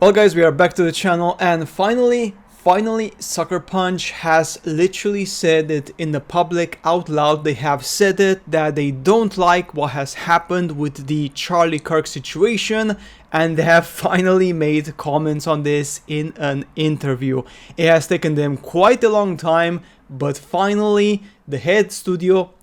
Well guys, we are back to the channel, and finally, Sucker Punch has literally said it in the public out loud. They have said it that they don't like what has happened with the Charlie Kirk situation, and they have finally made comments on this in an interview. It has taken them quite a long time, but finally the head studio,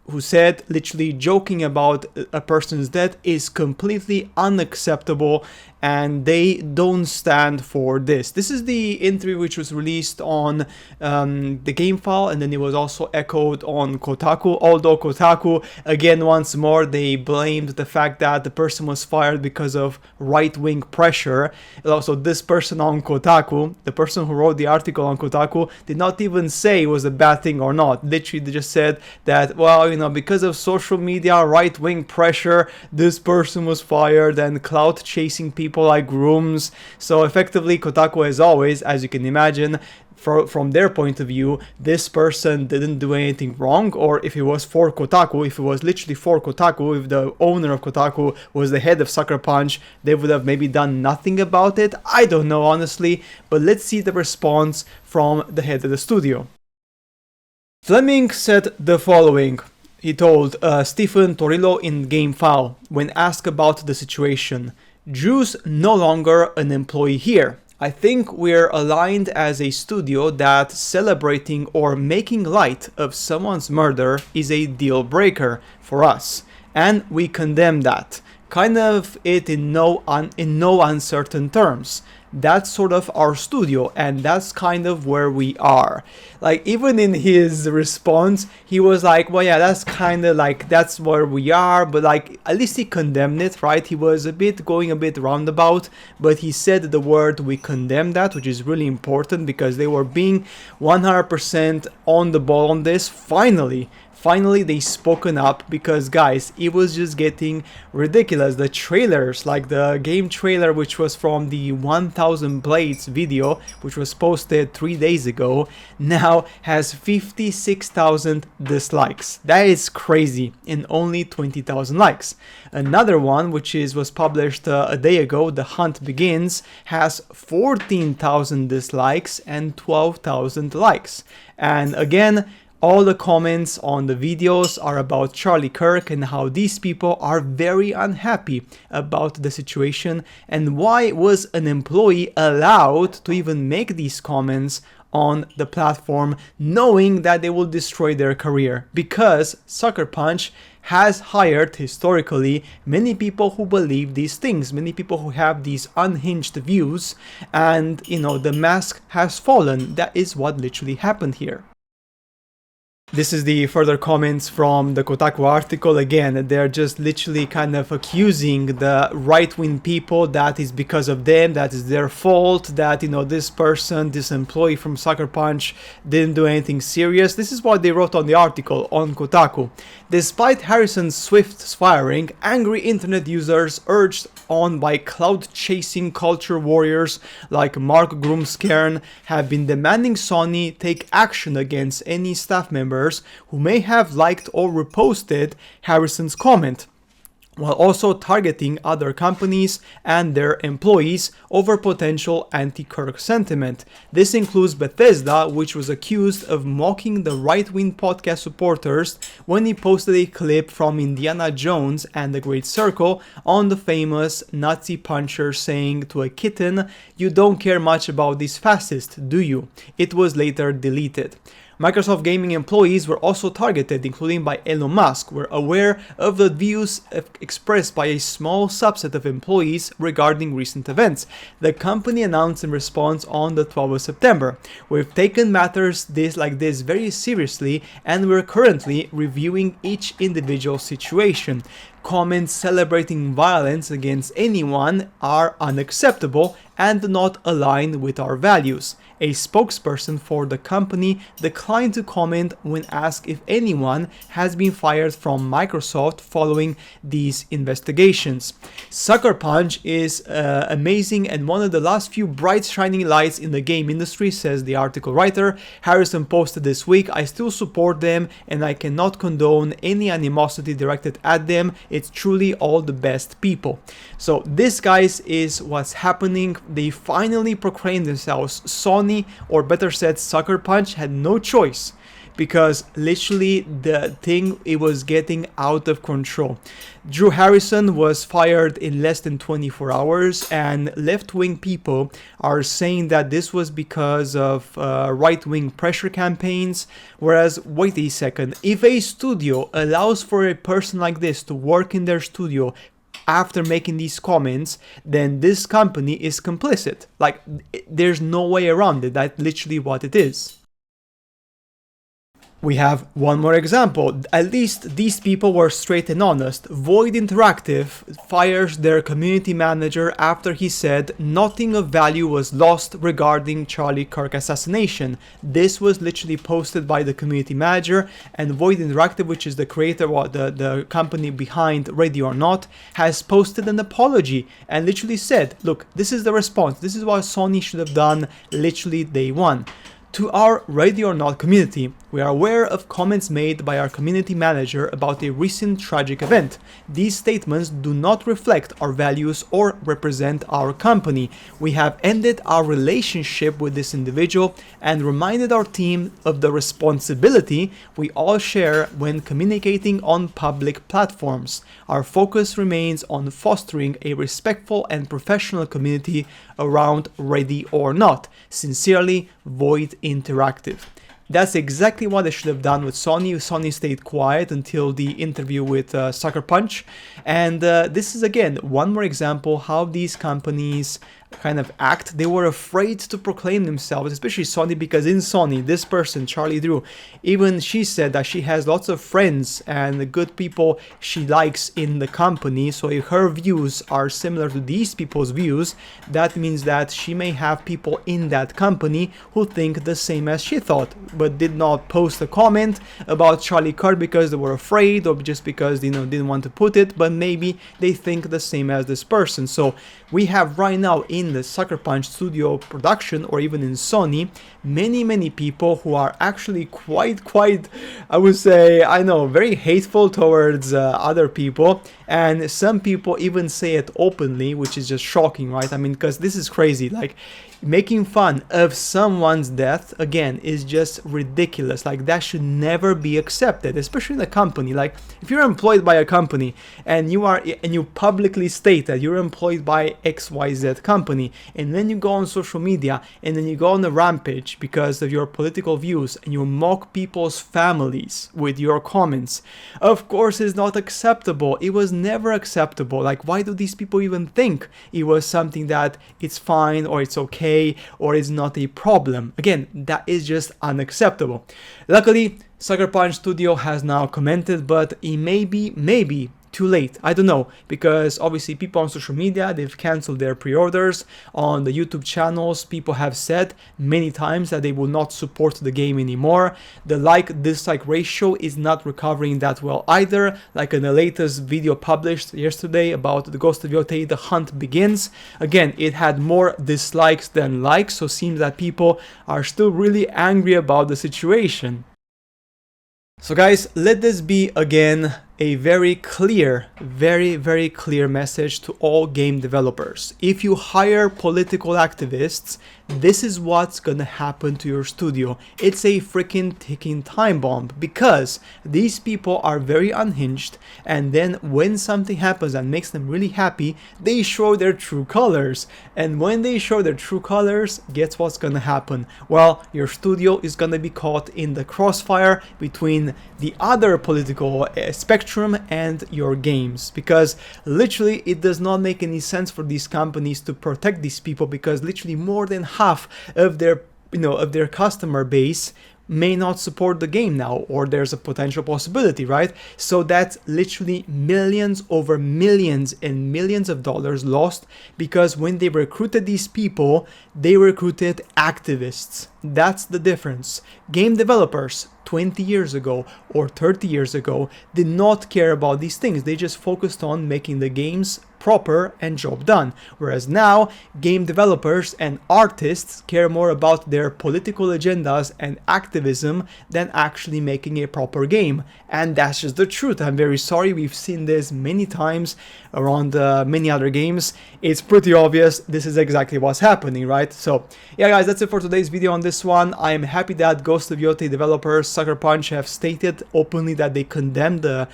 who said, literally joking about a person's death, is completely unacceptable, and they don't stand for this. This is the interview which was released on the Game File, and then it was also echoed on Kotaku, although Kotaku, again, once more, they blamed the fact that the person was fired because of right-wing pressure. And also, this person on Kotaku, the person who wrote the article on Kotaku, did not even say it was a bad thing or not. Literally, they just said that, well, you know, because of social media, right-wing pressure, this person was fired, and clout chasing people like grooms. So effectively, Kotaku, as always, as you can imagine, from their point of view, this person didn't do anything wrong. Or if it was for Kotaku, if it was literally for Kotaku, if the owner of Kotaku was the head of Sucker Punch, they would have maybe done nothing about it. I don't know, honestly, but let's see the response from the head of the studio. Fleming said the following. He told Stephen Torillo in Game File, when asked about the situation: "Drew's no longer an employee here. I think we're aligned as a studio that celebrating or making light of someone's murder is a deal breaker for us, and we condemn that. Kind of it in no uncertain terms. That's sort of our studio, and that's kind of where we are." Like, even in his response, he was like, well, yeah, that's kind of like, that's where we are, but like, at least he condemned it, right? He was going a bit roundabout, but he said the word "we condemn that," which is really important because they were being 100% on the ball on this. Finally, they spoken up, because guys, it was just getting ridiculous. The trailers, like the game trailer, which was from the 1000 Blades video, which was posted 3 days ago, now has 56,000 dislikes. That is crazy, and only 20,000 likes. Another one, which was published a day ago, The Hunt Begins, has 14,000 dislikes and 12,000 likes. And again, all the comments on the videos are about Charlie Kirk and how these people are very unhappy about the situation, and why was an employee allowed to even make these comments on the platform, knowing that they will destroy their career. Because Sucker Punch has hired historically many people who believe these things, many people who have these unhinged views, and you know, the mask has fallen. That is what literally happened here. This is the further comments from the Kotaku article. Again, they're just literally kind of accusing the right-wing people that is because of them, that is their fault, that, you know, this person, this employee from Sucker Punch didn't do anything serious. This is what they wrote on the article on Kotaku. Despite Harrison's swift firing, angry internet users, urged on by cloud-chasing culture warriors like Mark Grumskern, have been demanding Sony take action against any staff members who may have liked or reposted Harrison's comment, while also targeting other companies and their employees over potential anti-Kirk sentiment. This includes Bethesda, which was accused of mocking the right-wing podcast supporters when he posted a clip from Indiana Jones and the Great Circle on the famous Nazi puncher saying to a kitten, "You don't care much about these fascists, do you?" It was later deleted. Microsoft gaming employees were also targeted, including by Elon Musk. We're aware of the views expressed by a small subset of employees regarding recent events. The company announced in response on the 12th of September. "We've taken matters like this very seriously, and we're currently reviewing each individual situation. Comments celebrating violence against anyone are unacceptable and do not align with our values." A spokesperson for the company declined to comment when asked if anyone has been fired from Microsoft following these investigations. Sucker Punch is amazing and one of the last few bright shining lights in the game industry, says the article writer. Harrison posted this week, "I still support them and I cannot condone any animosity directed at them. It's truly all the best people. So this, guys, is what's happening. They finally proclaimed themselves. Sony, or better said, Sucker Punch, had no choice, because literally the thing, it was getting out of control. Drew Harrison was fired in less than 24 hours, and left-wing people are saying that this was because of right-wing pressure campaigns. Whereas, wait a second, if a studio allows for a person like this to work in their studio after making these comments, then this company is complicit. Like, there's no way around it. That's literally what it is. We have one more example. At least these people were straight and honest. Void Interactive fires their community manager after he said nothing of value was lost regarding Charlie Kirk assassination. This was literally posted by the community manager, and Void Interactive, which is the creator, or the company behind Ready or Not, has posted an apology and literally said, look, this is the response. This is what Sony should have done literally day one. To our Ready or Not community, we are aware of comments made by our community manager about a recent tragic event. These statements do not reflect our values or represent our company. We have ended our relationship with this individual and reminded our team of the responsibility we all share when communicating on public platforms. Our focus remains on fostering a respectful and professional community around Ready or Not. Sincerely, Void Interactive. That's exactly what they should have done with Sony. Sony stayed quiet until the interview with Sucker Punch. And this is, again, one more example how these companies kind of act. They were afraid to proclaim themselves, especially Sony, because in Sony, this person, Charlie Drew, even she said that she has lots of friends and good people she likes in the company. So if her views are similar to these people's views, that means that she may have people in that company who think the same as she thought, but did not post a comment about Charlie Kirk because they were afraid, or just because, you know, didn't want to put it, but maybe they think the same as this person. So we have right now in the Sucker Punch studio production, or even in Sony, many people who are actually quite, I would say, I know, very hateful towards other people, and some people even say it openly, which is just shocking, right? I mean, because this is crazy. Like, making fun of someone's death, again, is just ridiculous. Like, that should never be accepted, especially in a company. Like, if you're employed by a company and you publicly state that you're employed by XYZ company, and then you go on social media and then you go on a rampage because of your political views and you mock people's families with your comments, of course it's not acceptable. It was never acceptable. Like, why do these people even think it was something that it's fine or it's okay or is not a problem? Again, that is just unacceptable. Luckily, Sucker Punch Studio has now commented, but it may be too late. I don't know, because obviously people on social media, they've canceled their pre-orders. On the YouTube channels, people have said many times that they will not support the game anymore. The like-dislike ratio is not recovering that well either. Like in the latest video published yesterday about the Ghost of Yotei, The Hunt Begins, again, it had more dislikes than likes, so it seems that people are still really angry about the situation. So guys, let this be again a very clear, very clear message to all game developers. If you hire political activists, this is what's gonna happen to your studio. It's a freaking ticking time bomb, because these people are very unhinged, and then when something happens that makes them really happy, they show their true colors. And when they show their true colors, guess what's gonna happen? Well, your studio is gonna be caught in the crossfire between the other political spectrum and your games, because literally it does not make any sense for these companies to protect these people, because literally more than half of their customer base may not support the game now, or there's a potential possibility, right? So that's literally millions over millions and millions of dollars lost, because when they recruited these people, they recruited activists. That's the difference. Game developers 20 years ago or 30 years ago did not care about these things. They just focused on making the games proper and job done. Whereas now, game developers and artists care more about their political agendas and activism than actually making a proper game. And that's just the truth. I'm very sorry, we've seen this many times around many other games. It's pretty obvious this is exactly what's happening, right? So yeah guys, that's it for today's video on this one. I am happy that Ghost of Yotei developers Sucker Punch have stated openly that they condemn the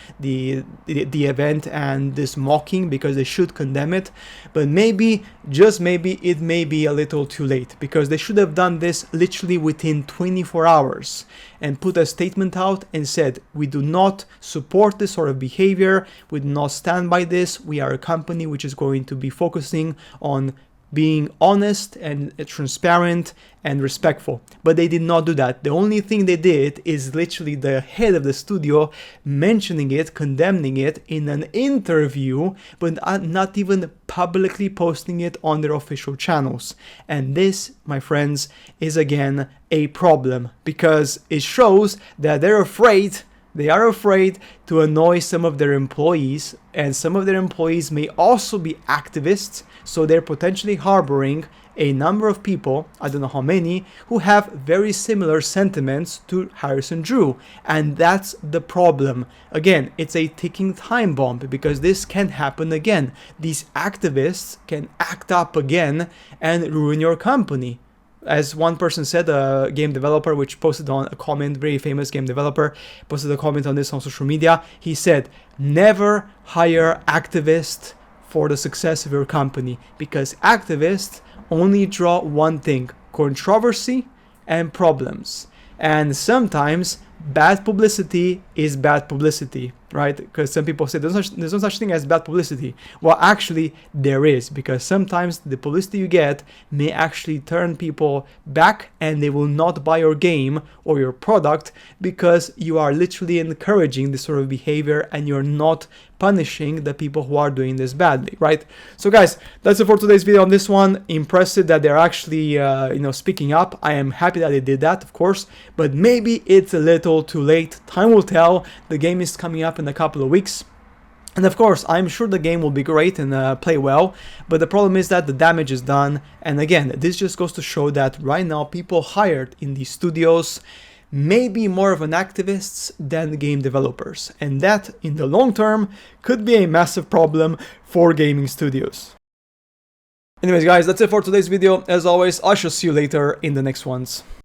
event and this mocking, because they should condemn it. But maybe, just maybe, it may be a little too late, because they should have done this literally within 24 hours and put a statement out and said, we do not support this sort of behavior, we do not stand by this, we are a company which is going to be focusing on being honest and transparent and respectful. But they did not do that. The only thing they did is literally the head of the studio mentioning it, condemning it in an interview, but not even publicly posting it on their official channels. And this, my friends, is again a problem, because it shows that they're afraid. They are afraid to annoy some of their employees, and some of their employees may also be activists, so they're potentially harboring a number of people, I don't know how many, who have very similar sentiments to Harrison Drew. And that's the problem. Again, it's a ticking time bomb, because this can happen again. These activists can act up again and ruin your company. As one person said, a game developer which posted on a comment, very famous game developer, posted a comment on this on social media. He said, never hire activists for the success of your company, because activists only draw one thing: controversy and problems. And sometimes bad publicity is bad publicity, right? Because some people say there's no such thing as bad publicity. Well, actually there is, because sometimes the publicity you get may actually turn people back and they will not buy your game or your product, because you are literally encouraging this sort of behavior and you're not punishing the people who are doing this badly, right? So guys, that's it for today's video on this one. Impressive that they're actually speaking up. I am happy that they did that, of course, but maybe it's a little too late. Time will tell. The game is coming up in a couple of weeks, and of course I'm sure the game will be great and play well, but the problem is that the damage is done. And again, this just goes to show that right now people hired in these studios may be more of an activists than game developers, and that in the long term could be a massive problem for gaming studios. Anyways guys, that's it for today's video. As always, I shall see you later in the next ones.